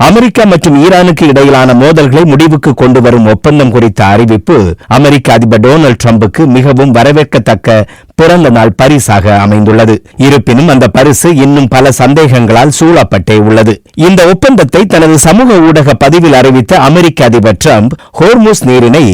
America மற்றும் ஈரானுக்கு இடையிலான மோதல்களை முடிவுக்கு கொண்டு வரும் ஒப்பந்தம் குறித்த அறிவிப்பு அமெரிக்க அதிபர் டொனால்டு டிரம்புக்கு மிகவும் வரவேற்கத்தக்க பிறந்த நாள் பரிசாக அமைந்துள்ளது. இருப்பினும் அந்த பரிசு இன்னும் பல சந்தேகங்களால் சூழப்பட்டே உள்ளது. இந்த ஒப்பந்தத்தை தனது சமூக ஊடக பதிவில் அறிவித்த அமெரிக்க அதிபர் டிரம்ப் ஹோர்முஸ் நீரிணை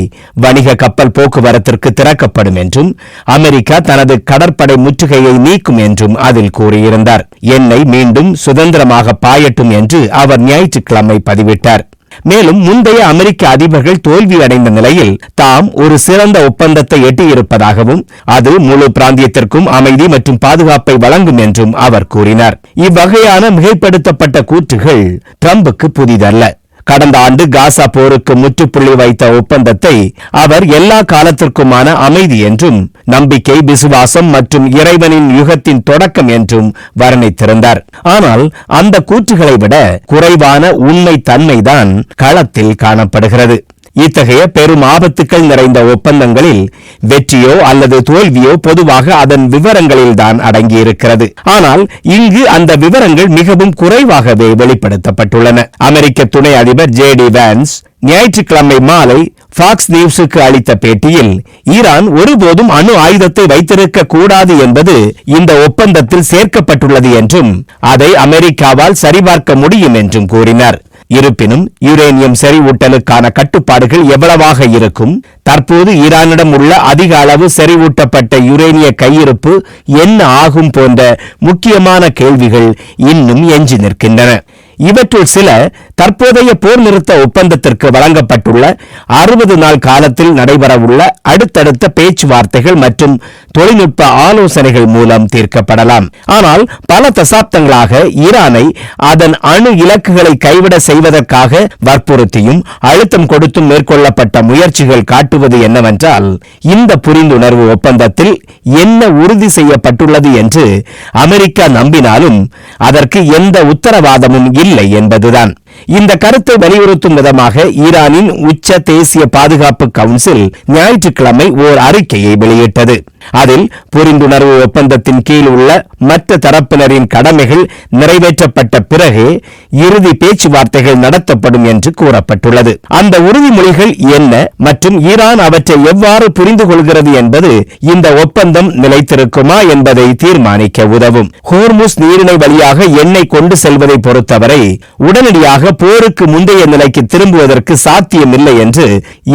வணிக கப்பல் போக்குவரத்திற்கு திறக்கப்படும் என்றும் அமெரிக்கா தனது கடற்படை முற்றுகையை நீக்கும் என்றும் அதில் கூறியிருந்தார். எண்ணெய் மீண்டும் சுதந்திரமாக பாயட்டும் என்று அவர் ஞாயிற்றுக்கிழமை பதிவிட்டார். மேலும் முந்தைய அமெரிக்க அதிபர்கள் தோல்வியடைந்த நிலையில் தாம் ஒரு சிறந்த ஒப்பந்தத்தை எட்டியிருப்பதாகவும் அது முழு பிராந்தியத்திற்கும் அமைதி மற்றும் பாதுகாப்பை வழங்கும் என்றும் அவர் கூறினார். இவ்வகையான மிகைப்படுத்தப்பட்ட கூற்றுகள் டிரம்புக்கு புதிதல்ல. கடந்த ஆண்டு காசா போருக்கு முற்றுப்புள்ளி வைத்த ஒப்பந்தத்தை அவர் எல்லா காலத்திற்குமான அமைதி என்றும் நம்பிக்கை, விசுவாசம் மற்றும் இறைவனின் யுகத்தின் தொடக்கம் என்றும் வர்ணித்திருந்தார். ஆனால் அந்த கூற்றுகளை விட குறைவான உண்மை தன்மைதான் களத்தில் காணப்படுகிறது. இத்தகைய பெரும் ஆபத்துக்கள் நிறைந்த ஒப்பந்தங்களில் வெற்றியோ அல்லது தோல்வியோ பொதுவாக அதன் விவரங்களில்தான் அடங்கியிருக்கிறது. ஆனால் இங்கு அந்த விவரங்கள் மிகவும் குறைவாகவே வெளிப்படுத்தப்பட்டுள்ளன. அமெரிக்க துணை அதிபர் ஜே.டி. வான்ஸ் ஞாயிற்றுக்கிழமை மாலை ஃபாக்ஸ் நியூஸுக்கு அளித்த பேட்டியில் ஈரான் ஒருபோதும் அணு ஆயுதத்தை வைத்திருக்க கூடாது என்பது இந்த ஒப்பந்தத்தில் சேர்க்கப்பட்டுள்ளது என்றும் அதை அமெரிக்காவால் சரிபார்க்க முடியும் என்றும் கூறினார். இருப்பினும் யுரேனியம் செறிவூட்டலுக்கான கட்டுப்பாடுகள் எவ்வளவாக இருக்கும், தற்போது ஈரானிடம் உள்ள அதிக அளவு செறிவூட்டப்பட்ட யுரேனிய கையிருப்பு என்ன ஆகும் போன்ற முக்கியமான கேள்விகள் இன்னும் எஞ்சி நிற்கின்றன. இவற்றுள் சில தற்போதைய போர் நிறுத்த ஒப்பந்தத்திற்கு வழங்கப்பட்டுள்ள 60 நாள் காலத்தில் நடைபெறவுள்ள அடுத்தடுத்த பேச்சுவார்த்தைகள் மற்றும் தொழில்நுட்ப ஆலோசனைகள் மூலம் தீர்க்கப்படலாம். ஆனால் பல தசாப்தங்களாக ஈரானை அதன் அணு இலக்குகளை கைவிட செய்வதற்காக வற்புறுத்தியும் அழுத்தம் கொடுத்தும் மேற்கொள்ளப்பட்ட முயற்சிகள் காட்டுவது என்னவென்றால் இந்த புரிந்துணர்வு ஒப்பந்தத்தில் என்ன உறுதி செய்யப்பட்டுள்ளது என்று அமெரிக்கா நம்பினாலும் அதற்கு எந்த உத்தரவாதமும் இல்லை என்பதுதான். இந்த கருத்தை வலியுறுத்தும் விதமாக ஈரானின் உச்ச தேசிய பாதுகாப்பு கவுன்சில் ஞாயிற்றுக்கிழமை ஓர் அறிக்கையை வெளியிட்டது. அதில் புரிந்துணர்வு ஒப்பந்தத்தின் கீழ் உள்ள மற்ற தரப்பினரின் கடமைகள் நிறைவேற்றப்பட்ட பிறகே இறுதி பேச்சுவார்த்தைகள் நடத்தப்படும் என்று கூறப்பட்டுள்ளது. அந்த உறுதிமொழிகள் என்ன மற்றும் ஈரான் அவற்றை எவ்வாறு புரிந்து கொள்கிறது என்பது இந்த ஒப்பந்தம் நிலைத்திருக்குமா என்பதை தீர்மானிக்க உதவும். ஹோர்முஸ் நீரிணை வழியாக எண்ணெய் கொண்டு செல்வதை பொறுத்தவரை உடனடியாக போருக்கு முந்தைய நிலைக்கு திரும்புவதற்கு சாத்தியமில்லை என்று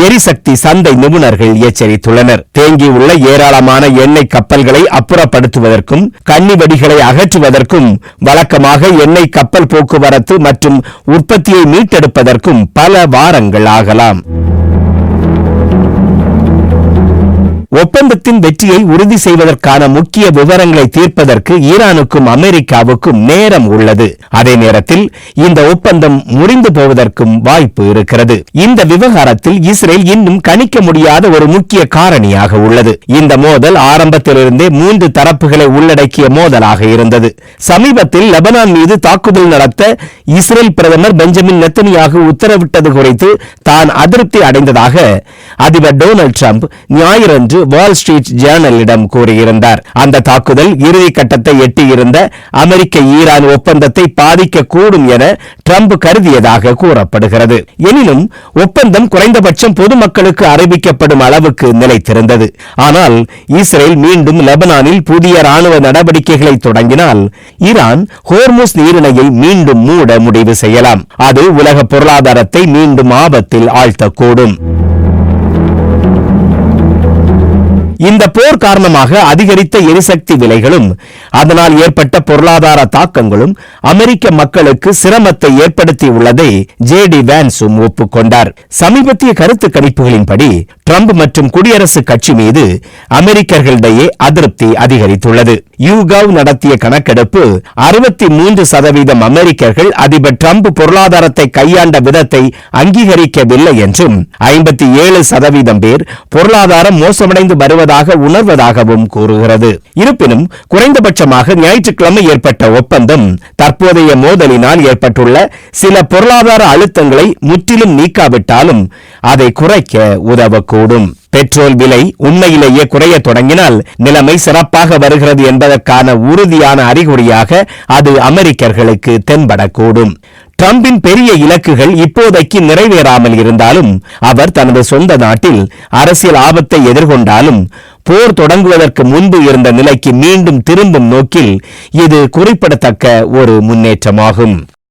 எரிசக்தி சந்தை நிபுணர்கள் எச்சரித்துள்ளனர். தேங்கியுள்ள ஏராளமான எண்ணெய் கப்பல்களை அப்புறப்படுத்துவதற்கும் கன்னிவெடிகளை அகற்றுவதற்கும் வழக்கமாக எண்ணெய் கப்பல் போக்குவரத்து மற்றும் உற்பத்தியை மீட்டெடுப்பதற்கும் பல வாரங்கள் ஆகலாம். ஒப்பந்தத்தின் வெற்றியை உறுதி செய்வதற்கான முக்கிய விவரங்களை தீர்ப்பதற்கு ஈரானுக்கும் அமெரிக்காவுக்கும் நேரம் உள்ளது. அதே நேரத்தில் இந்த ஒப்பந்தம் முறிந்து போவதற்கும் வாய்ப்பு இருக்கிறது. இந்த விவகாரத்தில் இஸ்ரேல் இன்னும் கணிக்க முடியாத ஒரு முக்கிய காரணியாக உள்ளது. இந்த மோதல் ஆரம்பத்திலிருந்தே 3 தரப்புகளை உள்ளடக்கிய மோதலாக இருந்தது. சமீபத்தில் லெபனான் மீது தாக்குதல் நடத்த இஸ்ரேல் பிரதமர் பெஞ்சமின் நெத்தனியாகு உத்தரவிட்டது குறித்து தான் அதிருப்தி அடைந்ததாக அதிபர் டொனால்டு டிரம்ப் ஞாயிறன்று வால் ஸ்ட்ரீட் ஜேர்னலிடம் கூறியிருந்தார். அந்த தாக்குதல் இறுதி கட்டத்தை எட்டியிருந்த அமெரிக்க ஈரான் ஒப்பந்தத்தை பாதிக்கக்கூடும் என டிரம்ப் கருதியதாக கூறப்படுகிறது. எனினும் ஒப்பந்தம் குறைந்தபட்சம் பொதுமக்களுக்கு அறிவிக்கப்படும் அளவுக்கு நிலைத்திருந்தது. ஆனால் இஸ்ரேல் மீண்டும் லெபனானில் புதிய ராணுவ நடவடிக்கைகளை தொடங்கினால் ஈரான் ஹோர்முஸ் நீரிணையை மீண்டும் மூட முடிவு செய்யலாம். அது உலக பொருளாதாரத்தை மீண்டும் ஆபத்தில் ஆழ்த்தக்கூடும். இந்த போர் காரணமாக அதிகரித்த எரிசக்தி விலைகளும் அதனால் ஏற்பட்ட பொருளாதார தாக்கங்களும் அமெரிக்க மக்களுக்கு சிரமத்தை ஏற்படுத்தியுள்ளதை ஜே.டி. வான்ஸும் ஒப்புக்கொண்டார். சமீபத்திய கருத்து கணிப்புகளின்படி டிரம்ப் மற்றும் குடியரசுக் கட்சி மீது அமெரிக்கர்களிடையே அதிருப்தி அதிகரித்துள்ளது. யூகவ் நடத்திய கணக்கெடுப்பு 63% அமெரிக்கர்கள் அதிபர் டிரம்ப் பொருளாதாரத்தை கையாண்ட விதத்தை அங்கீகரிக்கவில்லை என்றும் 57% பேர் பொருளாதாரம் மோசமடைந்து வருவதாக உணர்வதாகவும் கூறுகிறது. இருப்பினும் குறைந்தபட்சமாக ஞாயிற்றுக்கிழமை ஏற்பட்ட ஒப்பந்தம் தற்போதைய மோதலினால் ஏற்பட்டுள்ள சில பொருளாதார அழுத்தங்களை முற்றிலும் நீக்காவிட்டாலும் அதை குறைக்க உதவக்கூடும். பெட்ரோல் விலை உண்மையிலேயே குறைய தொடங்கினால் நிலைமை சிறப்பாக வருகிறது என்பதற்கான உறுதியான அறிகுறியாக அது அமெரிக்கர்களுக்கு தென்படக்கூடும். டிரம்பின் பெரிய இலக்குகள் இப்போதைக்கு நிறைவேறாமல் இருந்தாலும் அவர் தனது சொந்த நாட்டில் அரசியல் ஆபத்தை எதிர்கொண்டாலும் போர் தொடங்குவதற்கு முன்பு இருந்த நிலைக்கு மீண்டும் திரும்பும் நோக்கில் இது குறிப்பிடத்தக்க ஒரு முன்னேற்றமாகும்.